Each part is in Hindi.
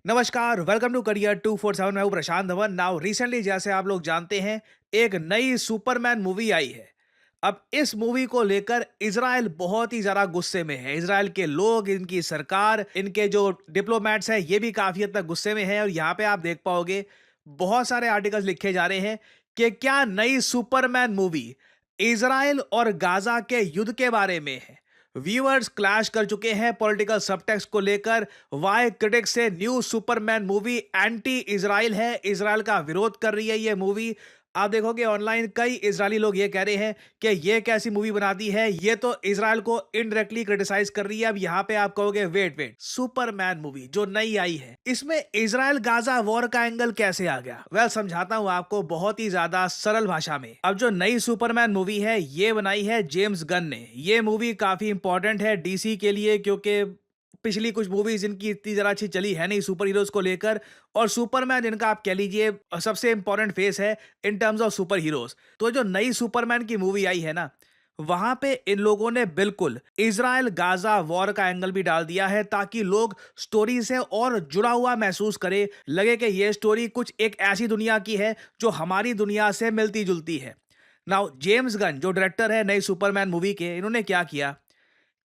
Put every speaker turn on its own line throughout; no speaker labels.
नमस्कार, वेलकम टू करियर 247। मैं हूं प्रशांत धवन। नाउ रिसेंटली जैसे आप लोग जानते हैं, एक नई सुपरमैन मूवी आई है। अब इस मूवी को लेकर इजराइल बहुत ही ज्यादा गुस्से में है। इजराइल के लोग, इनकी सरकार, इनके जो डिप्लोमेट्स हैं, ये भी काफी हद तक गुस्से में हैं। और यहाँ पे आप देख पाओगे बहुत सारे आर्टिकल्स लिखे जा रहे हैं कि क्या नई सुपरमैन मूवी इजराइल और गाजा के युद्ध के बारे में है। व्यूअर्स क्लैश कर चुके हैं पॉलिटिकल सबटेक्स्ट को लेकर। वाई क्रिटिक्स से new Superman movie anti Israel है, इजराइल का विरोध कर रही है ये मूवी। आप देखोगे ऑनलाइन कई इजरायली लोग ये कह रहे हैं कि ये कैसी मूवी बना दी है, ये तो इजराइल को इनडायरेक्टली क्रिटिसाइज कर रही है। अब यहाँ पे आप कहोगे वेट वेट, सुपरमैन मूवी जो नई आई है, इसमें इजराइल गाजा वॉर का एंगल कैसे आ गया? वेल, समझाता हूँ आपको बहुत ही ज्यादा सरल भाषा में। अब जो नई सुपरमैन मूवी है, ये बनाई है जेम्स गन ने। ये मूवी काफी इंपॉर्टेंट है डीसी के लिए, क्योंकि पिछली कुछ मूवीज इनकी इतनी जरा अच्छी चली है नहीं सुपर हीरोज को लेकर। और सुपरमैन इनका आप कह लीजिए सबसे इंपॉर्टेंट फेस है in terms of super heroes. तो जो नई सुपरमैन की मूवी आई है ना, वहां पे इन लोगों ने बिल्कुल इजराइल गाजा वॉर का एंगल भी डाल दिया है, ताकि लोग स्टोरी से और जुड़ा हुआ महसूस करे, लगे कि ये स्टोरी कुछ एक ऐसी दुनिया की है जो हमारी दुनिया से मिलती जुलती है। नाउ जेम्स गन जो डायरेक्टर है नई सुपरमैन मूवी के, इन्होंने क्या किया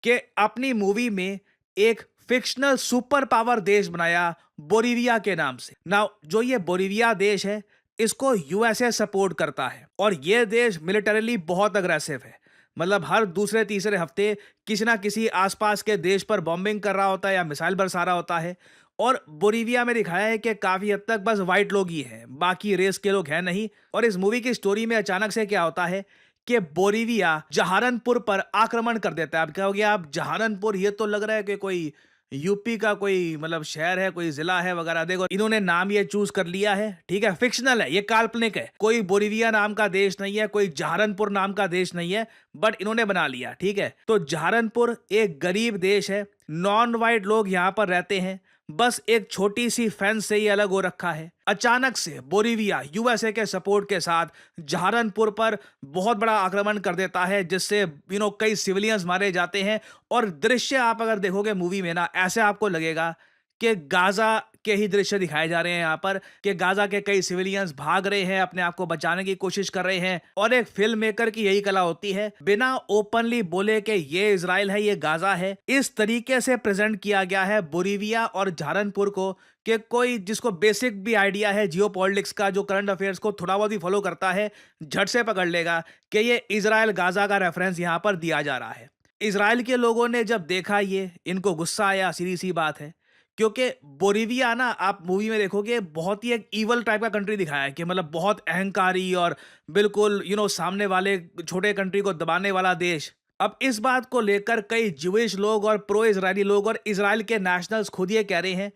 कि अपनी मूवी में एक फिक्शनल सुपर पावर देश बनाया बोरीविया के नाम से। नाउ जो ये बोरीविया देश है, इसको यूएसए सपोर्ट करता है और ये देश मिलिटरीली बहुत अग्रेसिव है। मतलब हर दूसरे तीसरे हफ्ते किसी ना किसी आसपास के देश पर बॉम्बिंग कर रहा होता है या मिसाइल बरसा रहा होता है। और बोरीविया में दिखाया है कि काफी हद तक बस वाइट लोग ही हैं, बाकी रेस के लोग हैं नहीं। और इस मूवी की स्टोरी में अचानक से क्या होता है कि बोरीविया जहारनपुर पर आक्रमण कर देता है। अब कहोगे आप जहारनपुर, ये तो लग रहा है कि कोई यूपी का कोई मतलब शहर है, कोई जिला है वगैरह। देखो इन्होंने नाम ये चूज कर लिया है, ठीक है, फिक्शनल है, ये काल्पनिक है। कोई बोरीविया नाम का देश नहीं है, कोई जहारनपुर नाम का देश नहीं है, बट इन्होंने बना लिया, ठीक है। तो जहारनपुर एक गरीब देश है, नॉन वाइट लोग यहां पर रहते हैं, बस एक छोटी सी फेंस से ही अलग हो रखा है। अचानक से बोरीविया यूएसए के सपोर्ट के साथ जहारनपुर पर बहुत बड़ा आक्रमण कर देता है, जिससे कई सिविलियंस मारे जाते हैं। और दृश्य आप अगर देखोगे मूवी में ना, ऐसे आपको लगेगा कि गाजा के ही दृश्य दिखाए जा रहे हैं यहाँ पर, कि गाजा के कई सिविलियंस भाग रहे हैं, अपने आप को बचाने की कोशिश कर रहे हैं। और एक फिल्म मेकर की यही कला होती है, बिना ओपनली बोले कि ये इजराइल है, ये गाजा है, इस तरीके से प्रेजेंट किया गया है बोरीविया और जहारनपुर को कि कोई जिसको बेसिक भी आइडिया है जियो पॉलिटिक्स का, जो करंट अफेयर्स को थोड़ा बहुत भी फॉलो करता है, झट से पकड़ लेगा कि ये इजराइल गाजा का रेफरेंस यहाँ पर दिया जा रहा है। इजराइल के लोगों ने जब देखा ये, इनको गुस्सा आया, सीधी सी बात है। क्योंकि बोरीविया ना, आप मूवी में देखोगे बहुत ही एक ईवल टाइप का कंट्री दिखाया है, कि मतलब बहुत अहंकारी और बिल्कुल सामने वाले छोटे कंट्री को दबाने वाला देश। अब इस बात को लेकर कई ज्यूइश लोग और प्रो इजरायली लोग और इजराइल के नेशनल्स खुद ये कह रहे हैं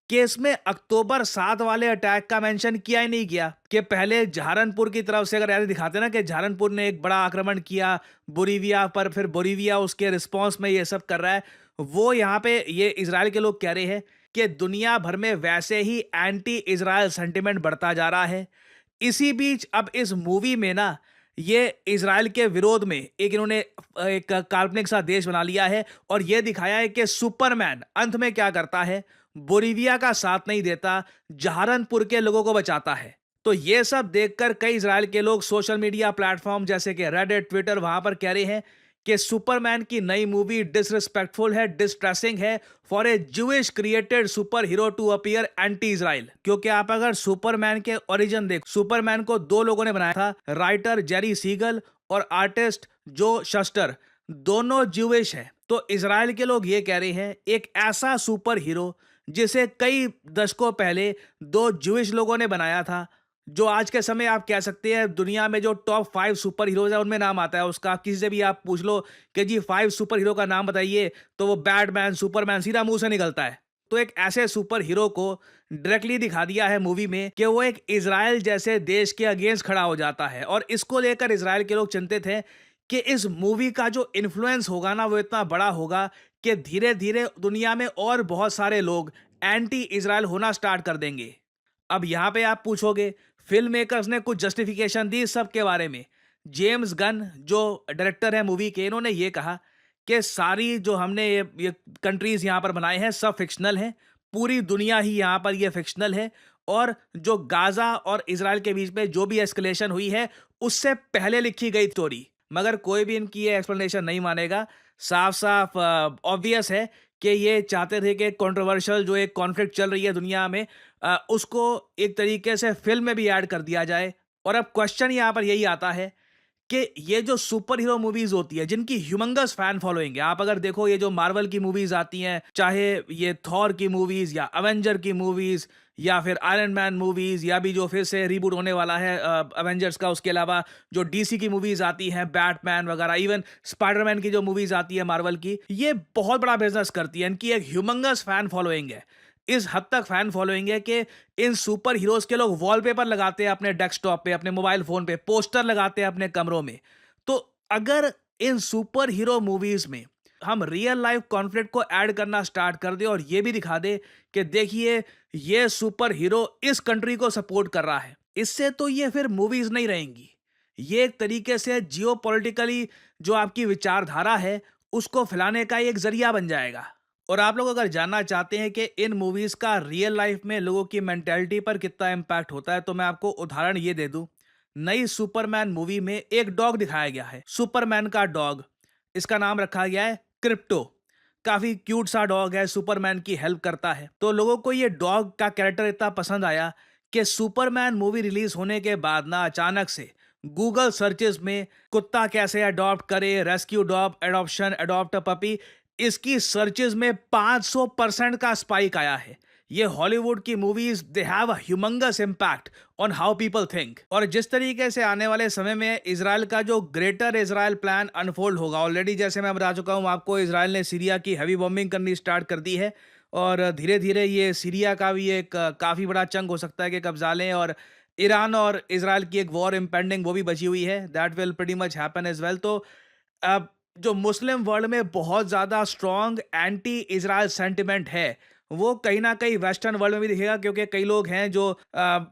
कि इसमें अक्टूबर 7 वाले अटैक का मेंशन किया ही नहीं गया। कि पहले जहारनपुर की तरफ से अगर ऐसे दिखाते ना कि जहारनपुर ने एक बड़ा आक्रमण किया बोरीविया पर, फिर बोरीविया उसके रिस्पॉन्स में ये सब कर रहा है, वो यहाँ पे ये इजराइल के लोग कह रहे हैं कि दुनिया भर में वैसे ही एंटी इजराइल सेंटिमेंट बढ़ता जा रहा है। इसी बीच अब इस मूवी में ना, ये इजराइल के विरोध में एक इन्होंने एक काल्पनिक सा देश बना लिया है और ये दिखाया है कि सुपरमैन अंत में क्या करता है, बोरीविया का साथ नहीं देता, जहारनपुर के लोगों को बचाता है। तो ये सब देखकर कई इजराइल के लोग सोशल मीडिया प्लेटफॉर्म जैसे कि रेडिट, ट्विटर, वहां पर कह रहे हैं कि सुपरमैन की नई मूवी डिसरिस्पेक्टफुल है, डिस्ट्रेसिंग है for a Jewish created super hero to appear anti Israel. क्योंकि आप अगर सुपरमैन के ओरिजिन देख, सुपरमैन को दो लोगों ने बनाया था, राइटर जेरी सीगल और आर्टिस्ट जो शस्टर, दोनों ज्यूइश है। तो इजराइल के लोग ये कह रहे हैं एक ऐसा सुपर हीरो जिसे कई दशकों पहले दो ज्यूइश लोगों ने बनाया था, जो आज के समय आप कह सकते हैं दुनिया में जो टॉप 5 सुपर हीरोज है उनमें नाम आता है उसका। आप किसी से भी आप पूछ लो कि जी 5 सुपर हीरो का नाम बताइए, तो वो बैटमैन, सुपरमैन सीधा मुंह से निकलता है। तो एक ऐसे सुपर हीरो को डायरेक्टली दिखा दिया है मूवी में कि वो एक इजराइल जैसे देश के अगेंस्ट खड़ा हो जाता है। और इसको लेकर इजराइल के लोग चिंतित हैं कि इस मूवी का जो इन्फ्लुएंस होगा ना, वो इतना बड़ा होगा कि धीरे धीरे दुनिया में और बहुत सारे लोग एंटी इजराइल होना स्टार्ट कर देंगे। अब यहां पे आप पूछोगे, फिल्म मेकर्स ने कुछ जस्टिफिकेशन दी इस सब के बारे में। जेम्स गन जो डायरेक्टर है मूवी के, इन्होंने ये कहा कि सारी जो हमने ये कंट्रीज यहां पर बनाए हैं सब फिक्शनल हैं, पूरी दुनिया ही यहाँ पर ये फिक्शनल है और जो गाजा और इजराइल के बीच में जो भी एस्केलेशन हुई है उससे पहले लिखी गई स्टोरी। मगर कोई भी इनकी ये एक्सप्लेनेशन नहीं मानेगा। साफ साफ ऑब्वियस है कि ये चाहते थे कि कंट्रोवर्शियल जो एक कॉन्फ्लिक्ट चल रही है दुनिया में उसको एक तरीके से फिल्म में भी ऐड कर दिया जाए। और अब क्वेश्चन यहाँ पर यही आता है कि ये जो सुपर हीरो मूवीज होती है जिनकी ह्यूमंगस फैन फॉलोइंग है, आप अगर देखो ये जो मार्वल की मूवीज आती हैं, चाहे ये थॉर की मूवीज या अवेंजर की मूवीज या फिर आयरन मैन मूवीज या भी जो फिर से रीबूट होने वाला है अवेंजर्स का, उसके अलावा जो डीसी की मूवीज आती हैं, बैटमैन वगैरह, इवन स्पाइडरमैन की जो मूवीज आती है मार्वल की, ये बहुत बड़ा बिजनेस करती है। इनकी एक ह्यूमंगस फैन फॉलोइंग है। इस हद तक फैन फॉलोइंग है कि इन सुपर हीरोज के लोग वॉलपेपर लगाते हैं अपने डेस्कटॉप पे, अपने मोबाइल फोन पे, पोस्टर लगाते हैं अपने कमरों में। तो अगर इन सुपर हीरो मूवीज में हम रियल लाइफ कॉन्फ्लिक्ट को ऐड करना स्टार्ट कर दे और ये भी दिखा दे कि देखिए ये सुपर हीरो इस कंट्री को सपोर्ट कर रहा है, इससे तो ये फिर मूवीज नहीं रहेंगी। ये एक तरीके से जियोपॉलिटिकली जो आपकी विचारधारा है उसको फैलाने का एक जरिया बन जाएगा। और आप लोग अगर जानना चाहते हैं कि इन मूवीज का रियल लाइफ में लोगों की मेंटेलिटी पर कितना इम्पैक्ट होता है, तो मैं आपको उदाहरण ये दे दूं। नई सुपरमैन मूवी में एक डॉग दिखाया गया है, सुपरमैन का डॉग। इसका नाम रखा गया है क्रिप्टो। काफी क्यूट सा डॉग है, सुपरमैन की हेल्प करता है। तो लोगों को ये डॉग का कैरेक्टर इतना पसंद आया कि सुपरमैन मूवी रिलीज होने के बाद ना अचानक से गूगल सर्चेस में कुत्ता कैसे अडॉप्ट करे, rescue dog, adoption, adopt a puppy, इसकी सर्चेस में 500% का स्पाइक आया है। ये हॉलीवुड की movies they have a humongous impact on how people think. और जिस तरीके से आने वाले समय में इजराइल का जो ग्रेटर इजराइल प्लान अनफोल्ड होगा, ऑलरेडी जैसे मैं बता चुका हूं आपको, इजराइल ने सीरिया की हैवी बॉम्बिंग करनी स्टार्ट कर दी है और धीरे धीरे ये सीरिया का भी एक काफी बड़ा चंक हो सकता है कि कब्जा लें। और ईरान और इजराइल की एक वॉर इम्पेंडिंग वो भी बची हुई है, that will pretty much happen as well. तो अब जो मुस्लिम वर्ल्ड में बहुत ज़्यादा स्ट्रॉन्ग एंटी इजराइल सेंटिमेंट है, वो कहीं ना कहीं वेस्टर्न वर्ल्ड में भी दिखेगा, क्योंकि कई लोग हैं जो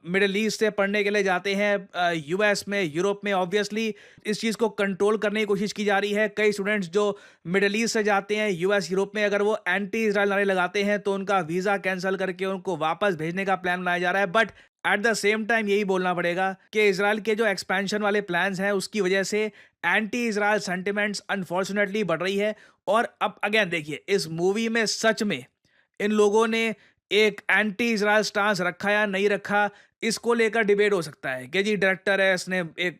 मिडिल ईस्ट से पढ़ने के लिए जाते हैं यूएस में, यूरोप में। ऑब्वियसली इस चीज़ को कंट्रोल करने की कोशिश की जा रही है। कई स्टूडेंट्स जो मिडिल ईस्ट से जाते हैं यूएस, यूरोप में, अगर वो एंटी इजराइल नारे लगाते हैं तो उनका वीज़ा कैंसिल करके उनको वापस भेजने का प्लान बनाया जा रहा है। But at the same time यही बोलना पड़ेगा कि इजराइल के जो एक्सपेंशन वाले प्लान्स हैं उसकी वजह से एंटी इजराइल सेंटिमेंट्स अनफॉर्चुनेटली बढ़ रही है। और अब अगेन देखिए, इस मूवी में सच में इन लोगों ने एक एंटी इजराइल स्टांस रखा या नहीं रखा, इसको लेकर डिबेट हो सकता है कि जी डायरेक्टर है, इसने एक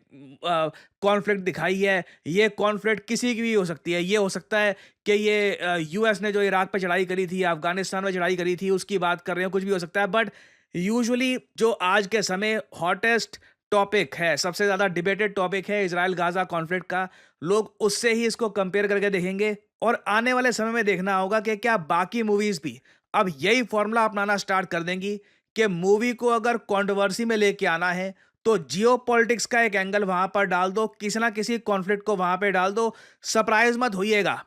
कॉन्फ्लिक्ट दिखाई है। ये कॉन्फ्लिक्ट किसी की भी हो सकती है। ये हो सकता है कि ये यूएस ने जो इराक पे चढ़ाई करी थी, अफगानिस्तान में चढ़ाई करी थी, उसकी बात कर रहे हो, कुछ भी हो सकता है। बट यूजुअली जो आज के समय हॉटेस्ट टॉपिक है, सबसे ज़्यादा डिबेटेड टॉपिक है इजराइल गाजा कॉन्फ्लिक्ट का, लोग उससे ही इसको कंपेयर करके देखेंगे। और आने वाले समय में देखना होगा कि क्या बाकी मूवीज़ भी अब यही फॉर्मूला अपनाना स्टार्ट कर देंगी कि मूवी को अगर कंट्रोवर्सी में लेके आना है तो जियोपॉलिटिक्स का एक एंगल वहां पर डाल दो, किसी ना किसी कॉन्फ्लिक्ट को वहां पे डाल दो। सरप्राइज मत होइएगा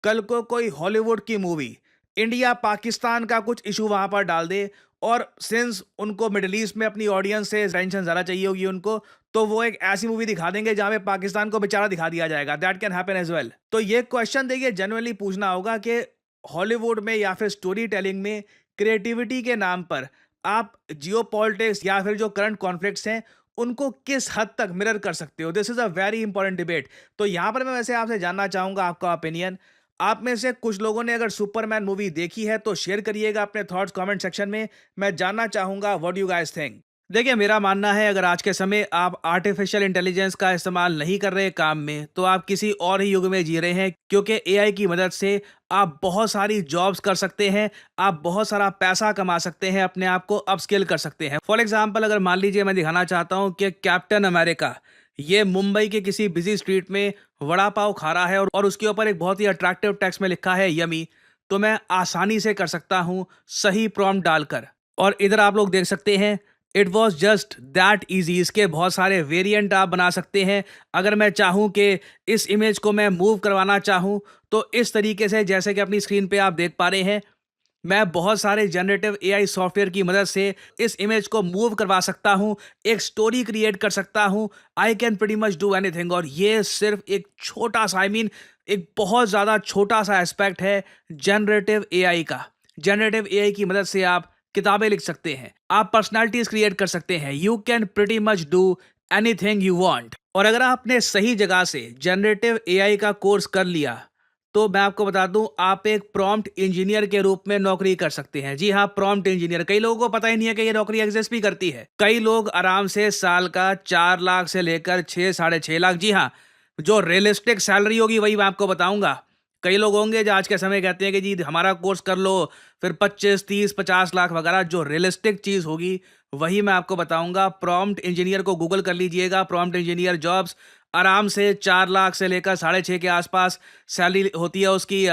कल को कोई हॉलीवुड की मूवी इंडिया पाकिस्तान का कुछ इशू वहां पर डाल दे, और सिंस उनको मिडिल ईस्ट में अपनी ऑडियंस से टेंशन ज़्यादा चाहिए होगी उनको, तो वो एक ऐसी मूवी दिखा देंगे जहां पे पाकिस्तान को बेचारा दिखा दिया जाएगा। That can happen as well. तो ये क्वेश्चन देखिए जेन्युइनली पूछना होगा कि हॉलीवुड में या फिर स्टोरी टेलिंग में क्रिएटिविटी के नाम पर आप जियोपॉलिटिक्स या फिर जो करंट कॉन्फ्लिक्ट्स हैं उनको किस हद तक मिरर कर सकते हो। This is a very important debate. तो यहाँ पर मैं वैसे आपसे जानना चाहूंगा आपका ओपिनियन। आप में से कुछ लोगों ने अगर सुपरमैन मूवी देखी है तो शेयर करिएगा अपने थॉट्स कमेंट सेक्शन में। मैं जानना चाहूंगा व्हाट यू गाइस थिंक। देखिए, मेरा मानना है अगर आज के समय आप आर्टिफिशियल इंटेलिजेंस का इस्तेमाल नहीं कर रहे काम में, तो आप किसी और ही युग में जी रहे हैं, क्योंकि एआई की मदद से आप बहुत सारी जॉब्स कर सकते हैं, आप बहुत सारा पैसा कमा सकते हैं, अपने आप को अपस्किल कर सकते हैं। फॉर एग्जाम्पल, अगर मान लीजिए मैं दिखाना चाहता हूँ कि कैप्टन अमेरिका ये मुंबई के किसी बिजी स्ट्रीट में वड़ा पाव खा रहा है और उसके ऊपर एक बहुत ही अट्रैक्टिव टेक्स्ट में लिखा है यमी, तो मैं आसानी से कर सकता हूँ सही प्रॉम्प्ट डालकर। और इधर आप लोग देख सकते हैं, it was just that easy. इसके बहुत सारे वेरिएंट आप बना सकते हैं। अगर मैं चाहूँ कि इस इमेज को मैं मूव करवाना चाहूँ तो इस तरीके से, जैसे कि अपनी स्क्रीन पे आप देख पा रहे हैं, मैं बहुत सारे जनरेटिव एआई सॉफ्टवेयर की मदद से इस इमेज को मूव करवा सकता हूं, एक स्टोरी क्रिएट कर सकता हूं। I can pretty much do anything. और ये सिर्फ एक छोटा सा, एक बहुत ज़्यादा छोटा सा एस्पेक्ट है जनरेटिव एआई का, जनरेटिव एआई की मदद से आप किताबें लिख सकते हैं, आप पर्सनालिटीज क्रिएट कर सकते हैं। You can pretty much do anything you want. और अगर आपने सही जगह से जनरेटिव एआई का कोर्स कर लिया, तो मैं आपको बता दूं, आप एक प्रॉम्प्ट इंजीनियर के रूप में नौकरी कर सकते हैं। जी हाँ, प्रॉम्प्ट इंजीनियर। कई लोगों को पता ही नहीं है कि ये नौकरी एग्जिस्ट भी करती है। कई लोग आराम से साल का 4 लाख से लेकर 6 साढ़े 6 लाख, जी हाँ, जो रियलिस्टिक सैलरी होगी वही मैं आपको बताऊंगा। कई लोग होंगे जो आज के समय कहते हैं कि जी हमारा कोर्स कर लो, फिर 25 30 50 लाख वगैरह। जो रियलिस्टिक चीज़ होगी वही मैं आपको बताऊंगा। प्रॉम्प्ट इंजीनियर को गूगल कर लीजिएगा, प्रॉम्प्ट इंजीनियर जॉब्स। आराम से 4 लाख से लेकर 6.5 के आसपास सैलरी होती है उसकी।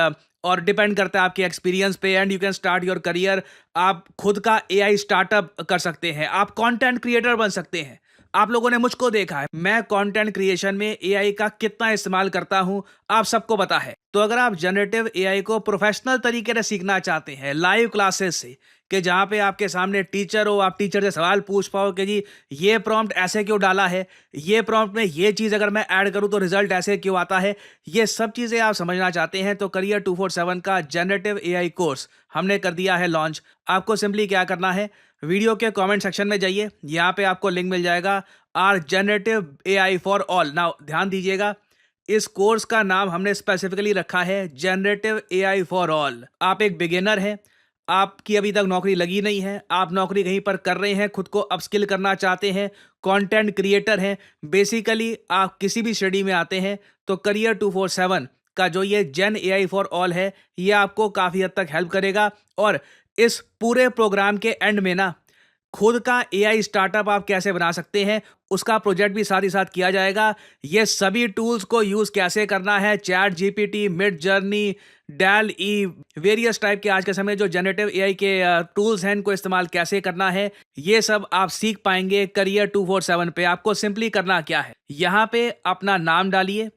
और डिपेंड करता है आपके एक्सपीरियंस पे। And you can start your career. आप खुद का एआई स्टार्टअप कर सकते हैं, आप कंटेंट क्रिएटर बन सकते हैं। आप लोगों ने मुझको देखा है, मैं कंटेंट क्रिएशन में एआई का कितना इस्तेमाल करता हूं, आप सबको पता है। तो अगर आप जनरेटिव एआई को प्रोफेशनल तरीके से सीखना चाहते हैं, लाइव क्लासेस से, कि जहां पे आपके सामने टीचर हो, आप टीचर से सवाल पूछ पाओ कि जी ये प्रॉम्प्ट ऐसे क्यों डाला है, ये प्रॉम्प्ट में ये चीज़ अगर मैं ऐड करूं तो रिजल्ट ऐसे क्यों आता है, ये सब चीज़ें आप समझना चाहते हैं, तो करियर 247 का जनरेटिव एआई कोर्स हमने कर दिया है लॉन्च। आपको सिंपली क्या करना है, वीडियो के कमेंट सेक्शन में जाइए, यहाँ पे आपको लिंक मिल जाएगा, आर generative AI for all. Now ध्यान दीजिएगा, इस कोर्स का नाम हमने स्पेसिफिकली रखा है जनरेटिव एआई फॉर ऑल। आप एक बिगिनर हैं, आपकी अभी तक नौकरी लगी नहीं है, आप नौकरी कहीं पर कर रहे हैं, खुद को अपस्किल करना चाहते हैं, कंटेंट क्रिएटर हैं, बेसिकली आप किसी भी स्टडी में आते हैं, तो करियर 247 का जो ये जेन एआई फॉर ऑल है, ये आपको काफ़ी हद तक हेल्प करेगा। और इस पूरे प्रोग्राम के एंड में ना, खुद का एआई स्टार्टअप आप कैसे बना सकते हैं, उसका प्रोजेक्ट भी साथ ही साथ किया जाएगा। ये सभी टूल्स को यूज़ कैसे करना है, ChatGPT, Midjourney, DALL E, various type के आज के समय जो जनरेटिव एआई के टूल्स हैं, इनको इस्तेमाल कैसे करना है, ये सब आप सीख पाएंगे करियर 247 पे। आपको सिंपली करना क्या है, यहाँ पे अपना नाम डालिए,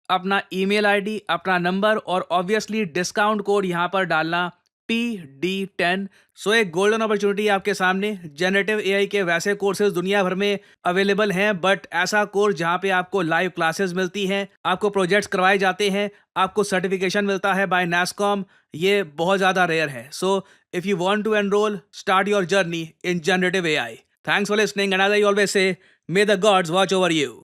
अपना ईमेल आईडी, अपना नंबर, और ऑब्वियसली डिस्काउंट कोड यहाँ पर डालना PD10। सो एक गोल्डन अपॉर्चुनिटी आपके सामने। जनरेटिव एआई के वैसे कोर्सेज दुनिया भर में अवेलेबल हैं, बट ऐसा कोर्स जहां पे आपको लाइव क्लासेस मिलती हैं, आपको प्रोजेक्ट्स करवाए जाते हैं, आपको सर्टिफिकेशन मिलता है बाय NASSCOM, ये बहुत ज़्यादा रेयर है। So if you want to enroll, start your journey in generative AI. Thanks for listening, and as I always say, may the gods watch over you.